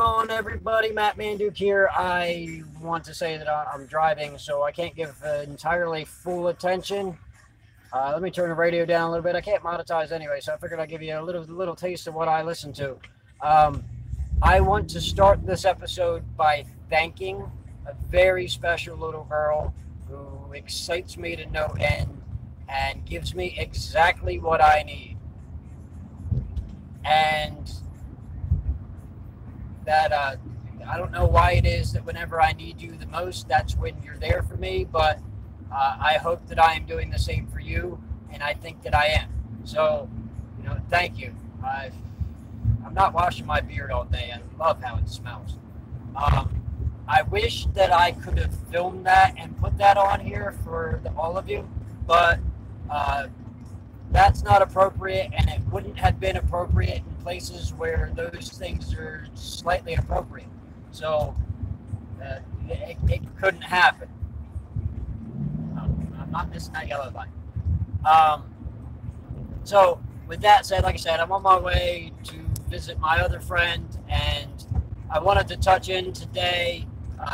On, everybody? Matt Manduke here. I want to say that I'm driving, so I can't give entirely full attention. Let me turn the radio down a little bit. I can't monetize anyway, so I figured I'd give you a little taste of what I listen to. Um, I want to start this episode by thanking a very special little girl who excites me to no end and gives me exactly what I need. And that I don't know why it is that whenever I need you the most, that's when you're there for me, but I hope that I am doing the same for you, and I think that I am. So, thank you. I'm not washing my beard all day. I love how it smells. I wish that I could have filmed that and put that on here for all of you, but that's not appropriate, and it wouldn't have been appropriate in places where those things are slightly appropriate. So it couldn't happen. I'm not missing that yellow light. So with that said, like I said, I'm on my way to visit my other friend, and I wanted to touch in today.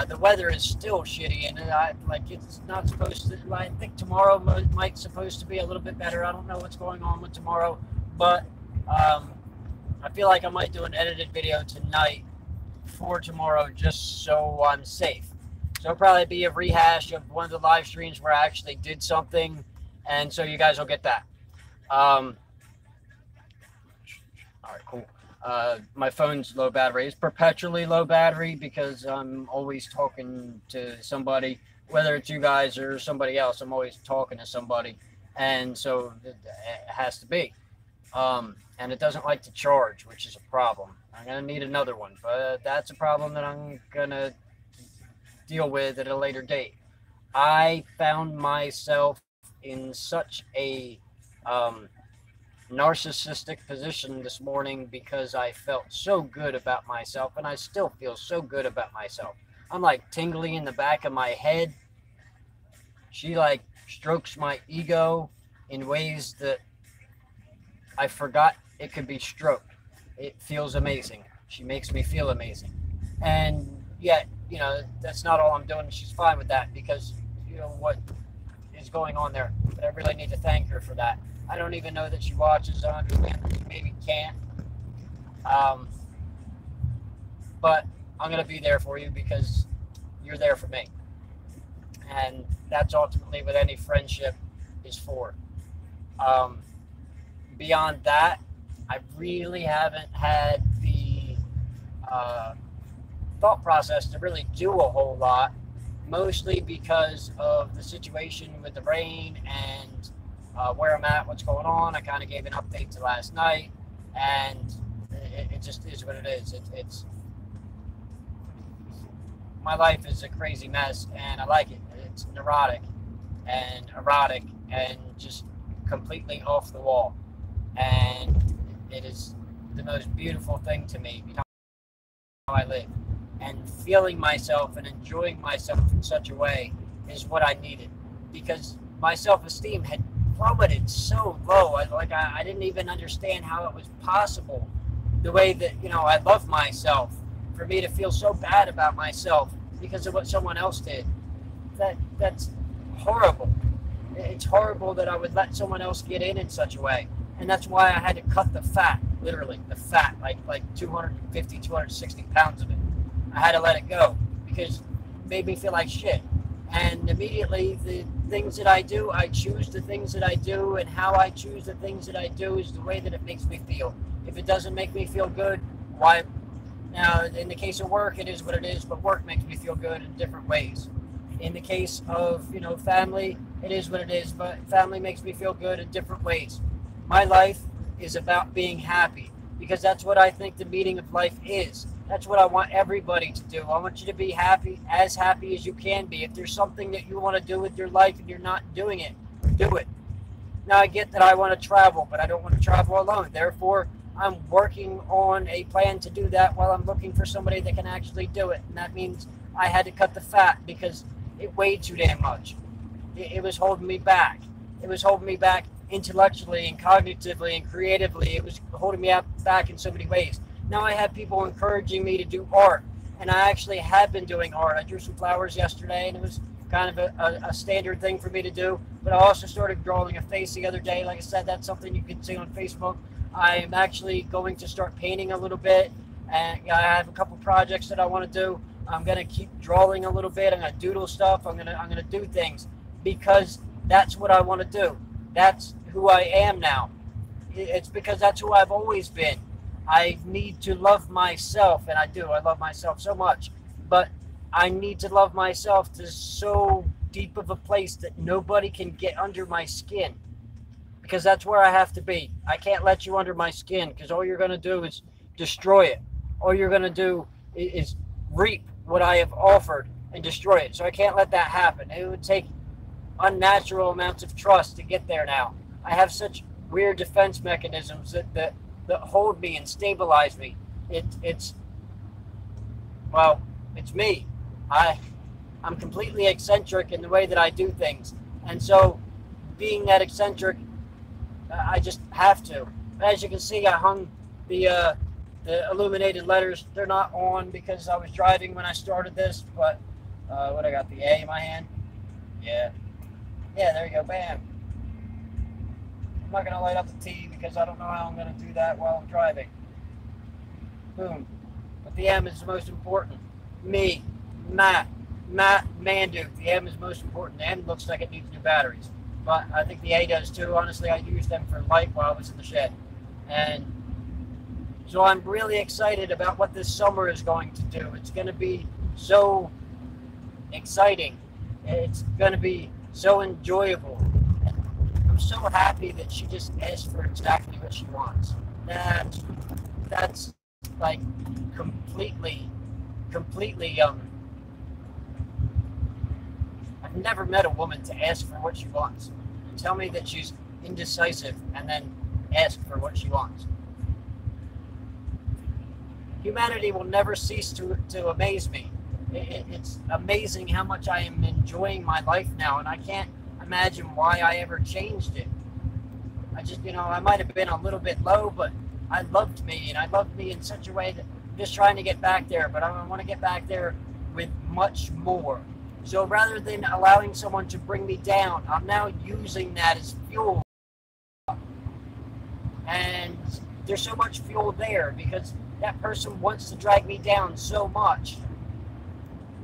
The weather is still shitty, and it's not supposed to. I think tomorrow might supposed to be a little bit better. I don't know what's going on with tomorrow, but I feel like I might do an edited video tonight for tomorrow, just so I'm safe. So it'll probably be a rehash of one of the live streams where I actually did something, and so you guys will get that. All right, cool. My phone's low battery. It's perpetually low battery because I'm always talking to somebody, whether it's you guys or somebody else. I'm always talking to somebody, and so it has to be. And it doesn't like to charge, which is a problem. I'm gonna need another one, but that's a problem that I'm gonna deal with at a later date. I found myself in such a narcissistic position this morning because I felt so good about myself, and I still feel so good about myself. I'm like tingling in the back of my head. She like strokes my ego in ways that I forgot it could be stroked. It feels amazing. She makes me feel amazing. And yet, that's not all I'm doing. She's fine with that because what is going on there. But I really need to thank her for that. I don't even know that she watches. I understand that she maybe can't. But I'm going to be there for you because you're there for me. And that's ultimately what any friendship is for. Beyond that, I really haven't had the thought process to really do a whole lot, mostly because of the situation with the rain and where I'm at, what's going on. I kind of gave an update to last night, and it just is what it is. It's my life is a crazy mess, and I like it. It's neurotic and erotic and just completely off the wall. And it is the most beautiful thing to me, how I live. And feeling myself and enjoying myself in such a way is what I needed, because my self-esteem had plummeted so low. I didn't even understand how it was possible, the way that, I love myself, for me to feel so bad about myself because of what someone else did. That's horrible. It's horrible that I would let someone else get in such a way. And that's why I had to cut the fat, literally, the fat, like 250, 260 pounds of it. I had to let it go because it made me feel like shit. And immediately, the things that I do, I choose the things that I do, and how I choose the things that I do is the way that it makes me feel. If it doesn't make me feel good, why? Now, in the case of work, it is what it is, but work makes me feel good in different ways. In the case of, family, it is what it is, but family makes me feel good in different ways. My life is about being happy, because that's what I think the meaning of life is. That's what I want everybody to do. I want you to be happy as you can be. If there's something that you want to do with your life and you're not doing it, do it. Now, I get that I want to travel, but I don't want to travel alone. Therefore, I'm working on a plan to do that while I'm looking for somebody that can actually do it. And that means I had to cut the fat because it weighed too damn much. It was holding me back. It was holding me back intellectually and cognitively and creatively. It was holding me back in so many ways. Now I have people encouraging me to do art, and I actually have been doing art. I drew some flowers yesterday, and it was kind of a standard thing for me to do. But I also started drawing a face the other day. Like I said, that's something you can see on Facebook. I'm actually going to start painting a little bit, and I have a couple projects that I want to do. I'm gonna keep drawing a little bit. I'm gonna doodle stuff. I'm gonna do things because that's what I want to do. That's who I am now. It's because that's who I've always been. I need to love myself, and I do. I love myself so much, but I need to love myself to so deep of a place that nobody can get under my skin, because that's where I have to be. I can't let you under my skin, because all you're going to do is destroy it. All you're going to do is reap what I have offered and destroy it. So I can't let that happen. It would take unnatural amounts of trust to get there now. I have such weird defense mechanisms that hold me and stabilize me. It's me. I'm completely eccentric in the way that I do things. And so being that eccentric, I just have to. As you can see, I hung the illuminated letters. They're not on because I was driving when I started this, but what, I got the A in my hand? Yeah, there you go, bam. I'm not going to light up the T because I don't know how I'm going to do that while I'm driving. Boom. But the M is the most important. Me, Matt, Manduke. The M is most important. The M looks like it needs new batteries, but I think the A does too. Honestly, I used them for light while I was in the shed. And so I'm really excited about what this summer is going to do. It's going to be so exciting. It's going to be so enjoyable. I'm so happy that she just asked for exactly what she wants. That's like completely I've never met a woman to ask for what she wants. Tell me that she's indecisive and then ask for what she wants. Humanity will never cease to amaze me. It's amazing how much I am enjoying my life now, and I can't imagine why I ever changed it. I just, I might have been a little bit low, but I loved me, and I loved me in such a way that I'm just trying to get back there, but I want to get back there with much more. So rather than allowing someone to bring me down, I'm now using that as fuel. And there's so much fuel there because that person wants to drag me down so much.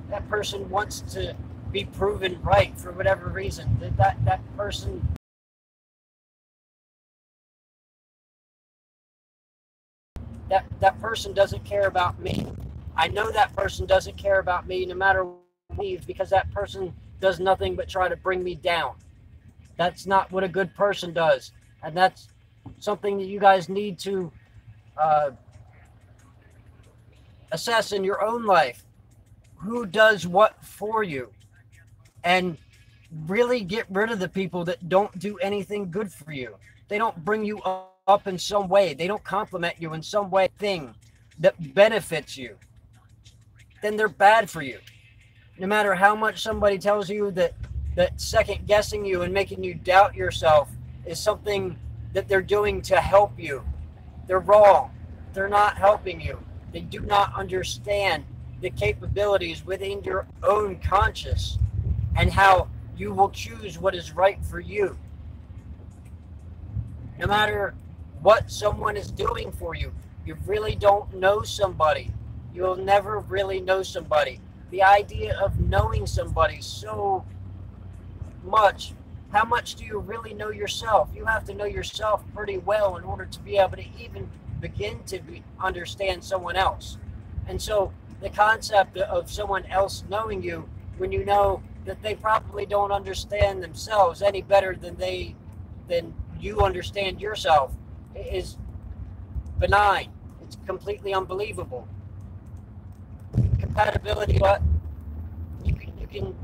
That person wants to be proven right for whatever reason. That person that person doesn't care about me. I know that person doesn't care about me no matter what I leave, because that person does nothing but try to bring me down. That's not what a good person does. And that's something that you guys need to assess in your own life. Who does what for you? And really get rid of the people that don't do anything good for you. They don't bring you up in some way. They don't compliment you in some way, thing that benefits you. Then they're bad for you. No matter how much somebody tells you that second guessing you and making you doubt yourself is something that they're doing to help you, they're wrong. They're not helping you. They do not understand the capabilities within your own conscious and how you will choose what is right for you. No matter what someone is doing for you, you really don't know somebody. You'll never really know somebody. The idea of knowing somebody so much, how much do you really know yourself? You have to know yourself pretty well in order to be able to even begin to understand someone else. And so the concept of someone else knowing you, when you know that they probably don't understand themselves any better than you understand yourself, is benign. It's completely unbelievable. Compatibility, but you can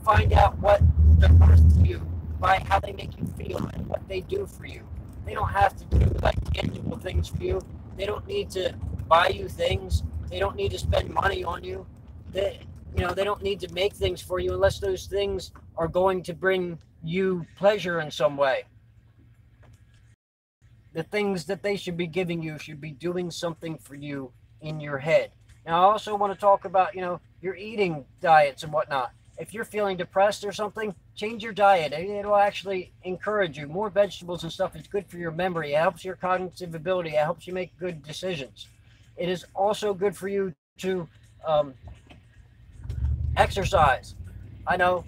find out what they're worth to you by how they make you feel and what they do for you. They don't have to do like tangible things for you. They don't need to buy you things. They don't need to spend money on you. They don't need to make things for you unless those things are going to bring you pleasure in some way. the things that they should be giving you should be doing something for you in your head. Now, I also want to talk about, your eating diets and whatnot. If you're feeling depressed or something, change your diet. It'll actually encourage you. More vegetables and stuff is good for your memory. It helps your cognitive ability. It helps you make good decisions. It is also good for you to exercise. I know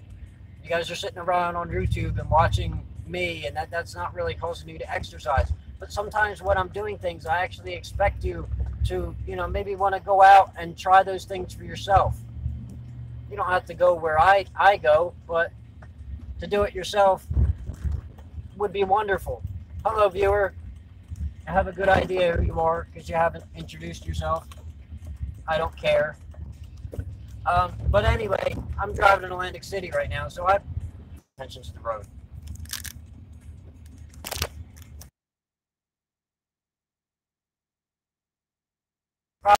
you guys are sitting around on YouTube and watching me, and that's not really causing you to exercise. But sometimes when I'm doing things, I actually expect you to, maybe want to go out and try those things for yourself. You don't have to go where I go, but to do it yourself would be wonderful. Hello, viewer. I have a good idea who you are because you haven't introduced yourself. I don't care. But anyway, I'm driving in Atlantic City right now, so I pay attention to the road.